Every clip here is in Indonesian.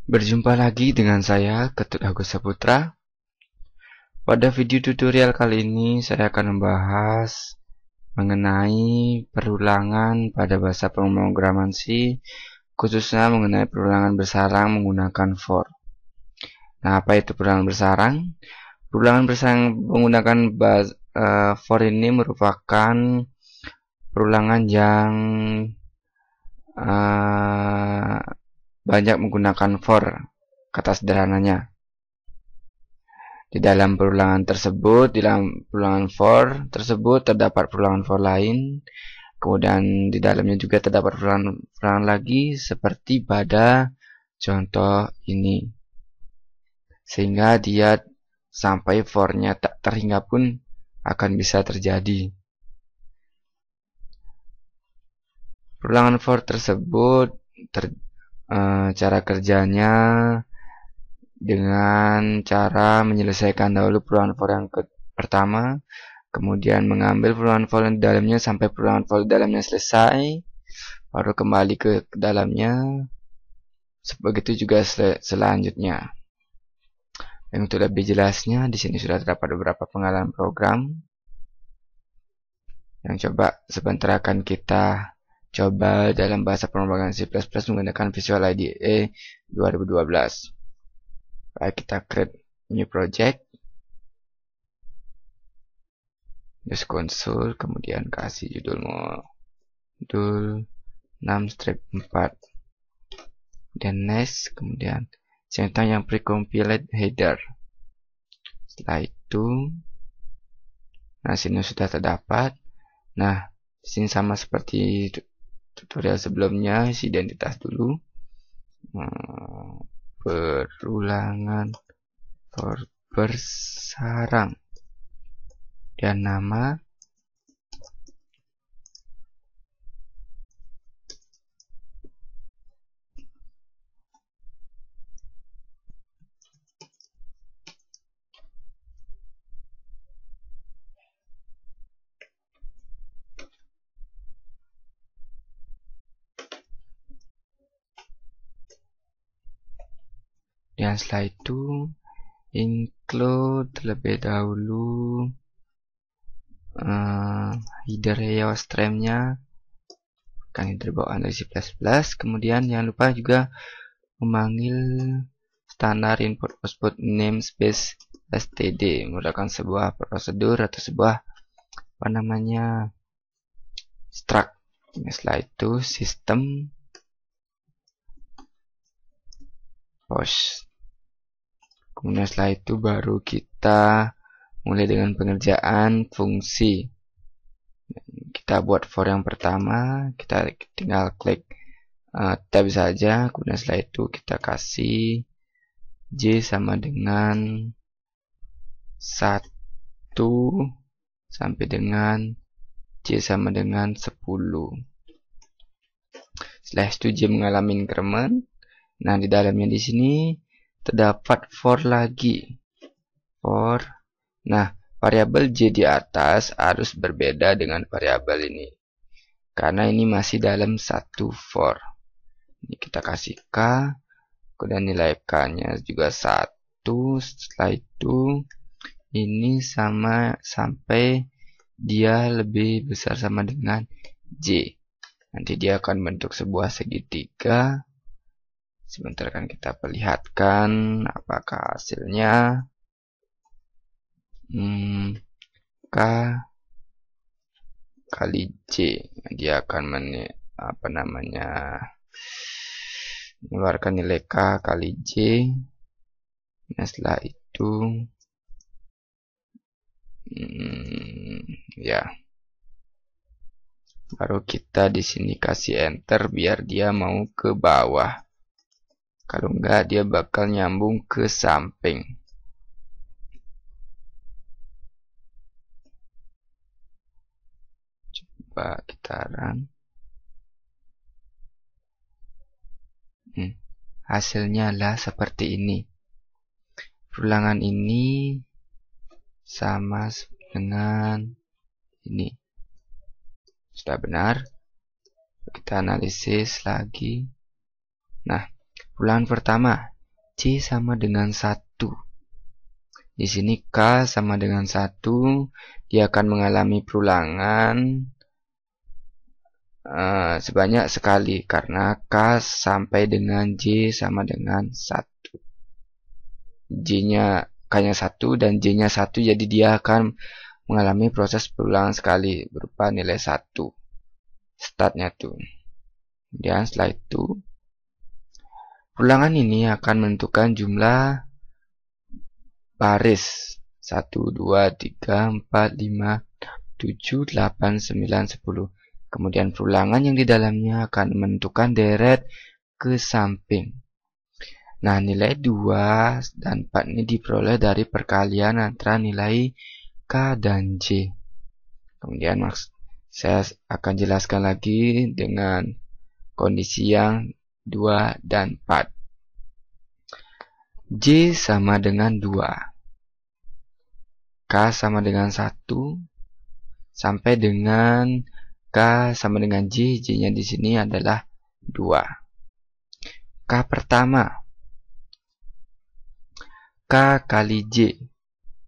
Berjumpa lagi dengan saya, Ketut Agus Saputra. Pada video tutorial kali ini, saya akan membahas mengenai perulangan pada bahasa pemrograman C, khususnya mengenai perulangan bersarang menggunakan for. Nah, apa itu perulangan bersarang? Perulangan bersarang menggunakan for ini merupakan perulangan yang banyak menggunakan for, kata sederhananya. Di dalam perulangan for tersebut terdapat perulangan for lain. Kemudian di dalamnya juga terdapat perulangan lagi seperti pada contoh ini. Sehingga dia sampai for-nya tak terhingga pun akan bisa terjadi. Perulangan for tersebut cara kerjanya dengan cara menyelesaikan dahulu perulangan for yang pertama, kemudian mengambil perulangan for di dalamnya sampai perulangan for di dalamnya selesai, baru kembali ke dalamnya. Begitu juga selanjutnya. Dan untuk lebih jelasnya, di sini sudah terdapat beberapa pengalaman program yang coba sebentar akan kita coba dalam bahasa pemrograman C++ menggunakan Visual IDE 2012. Baik, kita create new project, use console, kemudian kasih judul modul 6-4, dan next, kemudian centang yang precompiled header. Setelah itu, nah sini sudah terdapat. Nah, di sini sama seperti tutorial sebelumnya, isi identitas dulu. Perulangan for bersarang dan nama. Dan setelah itu include terlebih dahulu header layout streamnya, kan header bawaan dari C++. Kemudian jangan lupa juga memanggil standar input output namespace std, merupakan sebuah prosedur atau sebuah struct. Setelah itu sistem post. Kemudian setelah itu baru kita mulai dengan pengerjaan fungsi. Kita buat for yang pertama, kita tinggal klik tab saja. Kemudian setelah itu kita kasih J sama dengan 1 sampai dengan J sama dengan 10. Setelah itu J mengalami increment. Nah, di dalamnya di sini terdapat for lagi. For. Nah, variabel J di atas harus berbeda dengan variabel ini, karena ini masih dalam satu for. Ini kita kasih K, kemudian nilai K-nya juga 1. Setelah itu ini sama sampai dia lebih besar sama dengan J. Nanti dia akan bentuk sebuah segitiga. Sebentar kan kita perlihatkan apakah hasilnya. K kali J, dia akan mengeluarkan nilai K kali J. Nah, setelah itu ya, baru kita di sini kasih enter biar dia mau ke bawah. Kalau enggak, dia bakal nyambung ke samping. Coba kita run. Hasilnya lah seperti ini. Perulangan ini sama dengan ini. Sudah benar. Kita analisis lagi. Nah, perulangan pertama C sama dengan 1. Di sini K sama dengan 1, dia akan mengalami perulangan sebanyak sekali karena K sampai dengan J sama dengan 1. J-nya K-nya 1 dan J-nya 1, jadi dia akan mengalami proses perulangan sekali berupa nilai 1. Startnya tuh. Kemudian setelah itu, perulangan ini akan menentukan jumlah baris 1, 2, 3, 4, 5, 7, 8, 9, 10. Kemudian perulangan yang di dalamnya akan menentukan deret ke samping. Nah, nilai 2 dan 4 ini diperoleh dari perkalian antara nilai K dan J. Kemudian saya akan jelaskan lagi dengan kondisi yang 2 dan 4. J sama dengan 2. K sama dengan 1. Sampai dengan K sama dengan J. J-nya di sini adalah 2. K pertama. K kali J.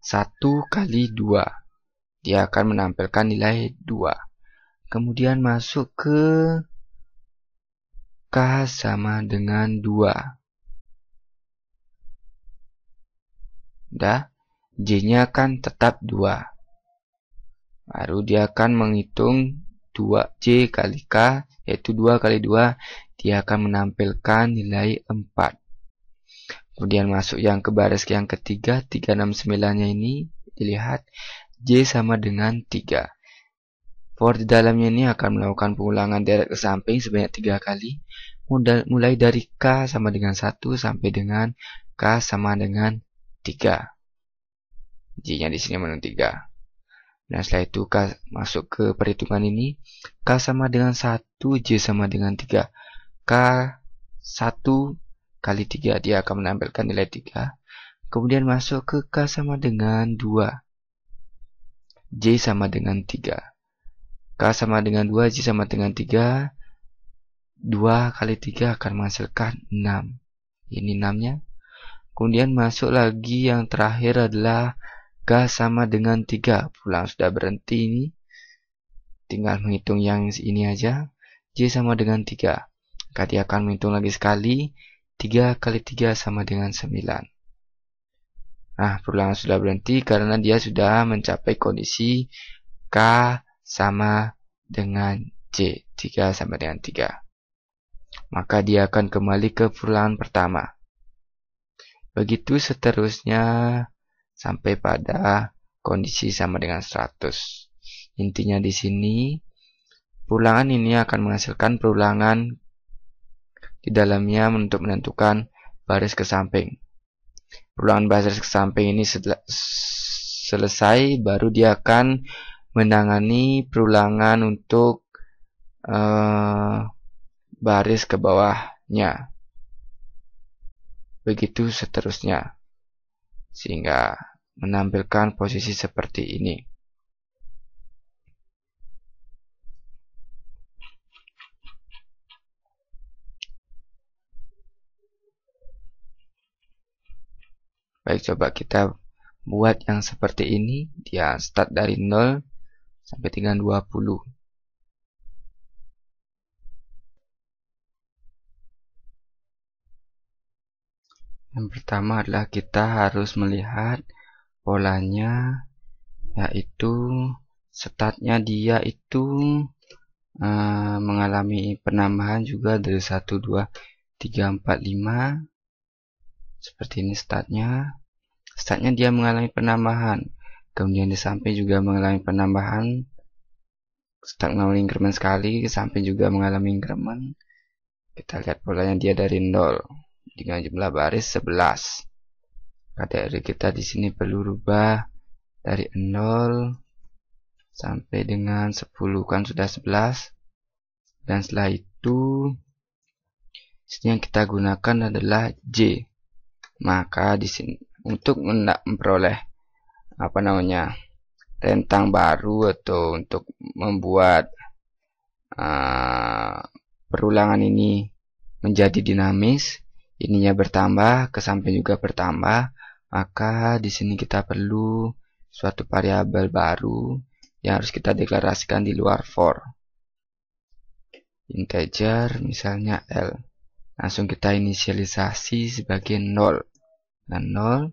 1 kali 2. Dia akan menampilkan nilai 2. Kemudian masuk ke K sama dengan 2. Udah, J-nya kan tetap 2. Baru dia akan menghitung 2J kali K, yaitu 2 kali 2, dia akan menampilkan nilai 4. Kemudian masuk yang ke baris yang ketiga, 369-nya ini, dilihat J sama dengan 3. For di dalamnya ini akan melakukan pengulangan deret ke samping sebanyak 3 kali, mulai dari K sama dengan 1 sampai dengan K sama dengan 3. J-nya di sini menurut 3. Nah, setelah itu K masuk ke perhitungan ini. K sama dengan 1, J sama dengan 3. K 1 kali 3, dia akan menampilkan nilai 3. Kemudian masuk ke K sama dengan 2. J sama dengan 3. K sama dengan 2, J sama dengan 3. 2 kali 3 akan menghasilkan 6. Ini 6-nya. Kemudian masuk lagi yang terakhir adalah K sama dengan 3. Pulang sudah berhenti ini. Tinggal menghitung yang ini aja. J sama dengan 3. Maka dia akan menghitung lagi sekali. 3 kali 3 sama dengan 9. Nah, perulangan sudah berhenti karena dia sudah mencapai kondisi K sama dengan J. 3 sama dengan 3. Maka dia akan kembali ke perulangan pertama. Begitu seterusnya sampai pada kondisi sama dengan 100. Intinya di sini, perulangan ini akan menghasilkan perulangan di dalamnya untuk menentukan baris ke samping. Perulangan baris ke samping ini selesai, baru dia akan menangani perulangan untuk baris ke bawahnya. Begitu seterusnya, sehingga menampilkan posisi seperti ini. Baik, coba kita buat yang seperti ini. Dia start dari 0 sampai dengan 20. Yang pertama adalah kita harus melihat polanya, yaitu startnya dia itu mengalami penambahan juga dari 1, 2, 3, 4, 5. Seperti ini startnya. Startnya dia mengalami penambahan. Kemudian di samping juga mengalami penambahan. Start mengalami increment sekali, samping juga mengalami increment. Kita lihat polanya dia dari 0 dengan jumlah baris 11. Dari kita di sini perlu rubah dari 0 sampai dengan 10, kan sudah 11. Dan setelah itu sini yang kita gunakan adalah J. Maka di sini untuk memperoleh rentang baru atau untuk membuat perulangan ini menjadi dinamis, ininya bertambah, ke samping juga bertambah, maka di sini kita perlu suatu variabel baru yang harus kita deklarasikan di luar for. Integer misalnya L. Langsung kita inisialisasi sebagai 0. Dan 0.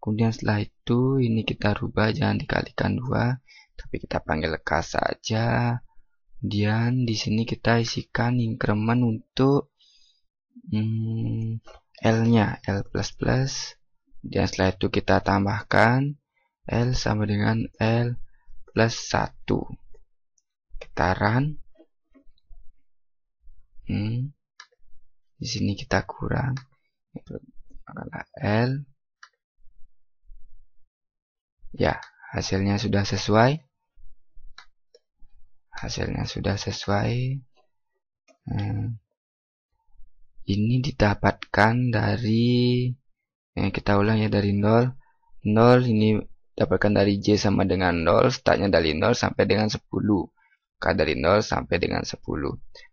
Kemudian setelah itu ini kita rubah, jangan dikalikan 2, tapi kita panggil K saja. Kemudian di sini kita isikan increment untuk L-nya, L++. Dan setelah itu kita tambahkan L sama dengan L plus 1. Kita run. Di sini kita kurang. L. Ya, hasilnya sudah sesuai. Ini didapatkan dari kita ulang ya, dari 0. 0 ini dapatkan dari J sama dengan 0, startnya dari 0 sampai dengan 10. K dari 0 sampai dengan 10.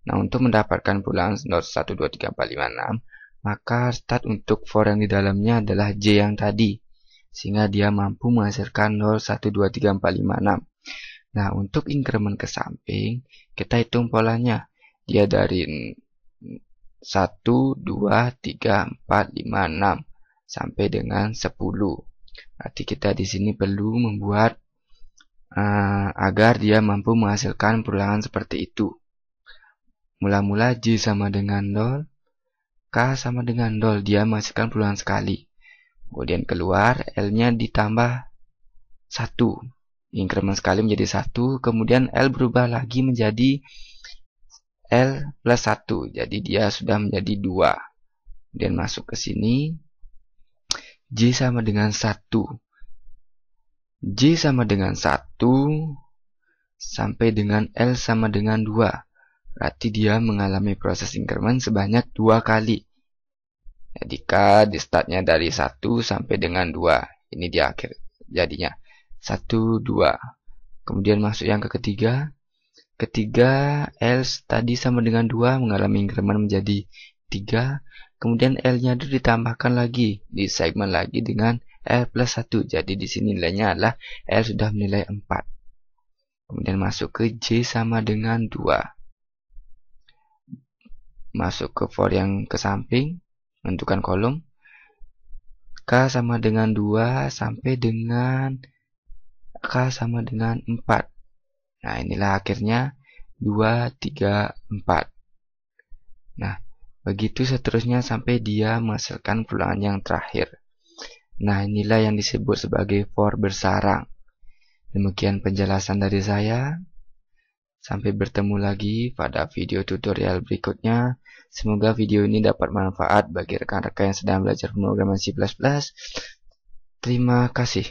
Nah, untuk mendapatkan pulangan 0, 1, 2, 3, 4, 5, 6, maka start untuk for yang di dalamnya adalah J yang tadi, sehingga dia mampu menghasilkan 0, 1, 2, 3, 4, 5, 6. Nah, untuk increment ke samping, kita hitung polanya. Dia dari 1, 2, 3, 4, 5, 6 sampai dengan 10. Berarti kita di sini perlu membuat agar dia mampu menghasilkan perulangan seperti itu. Mula-mula J sama dengan 0, K sama dengan 0, dia menghasilkan perulangan sekali. Kemudian keluar, L-nya ditambah 1. Increment sekali menjadi 1, kemudian L berubah lagi menjadi L plus 1. Jadi dia sudah menjadi 2. Kemudian masuk ke sini, J sama dengan 1. J sama dengan 1 sampai dengan L sama dengan 2. Berarti dia mengalami proses increment sebanyak 2 kali. Jadi K di startnya dari 1 sampai dengan 2. Ini di akhir jadinya 1, 2. Kemudian masuk yang ketiga. Ketiga, L tadi sama dengan 2 mengalami increment menjadi 3. Kemudian L-nya itu ditambahkan lagi, di segmen lagi dengan L plus 1. Jadi di sini nilainya adalah L sudah menilai 4. Kemudian masuk ke J sama dengan 2. Masuk ke for yang ke samping, menentukan kolom. K sama dengan 2 sampai dengan K sama dengan 4. Nah, inilah akhirnya 2, 3, 4. Nah, begitu seterusnya sampai dia menghasilkan perulangan yang terakhir. Nah, inilah yang disebut sebagai for bersarang. Demikian penjelasan dari saya. Sampai bertemu lagi pada video tutorial berikutnya. Semoga video ini dapat manfaat bagi rekan-rekan yang sedang belajar pemrograman C++. Terima kasih.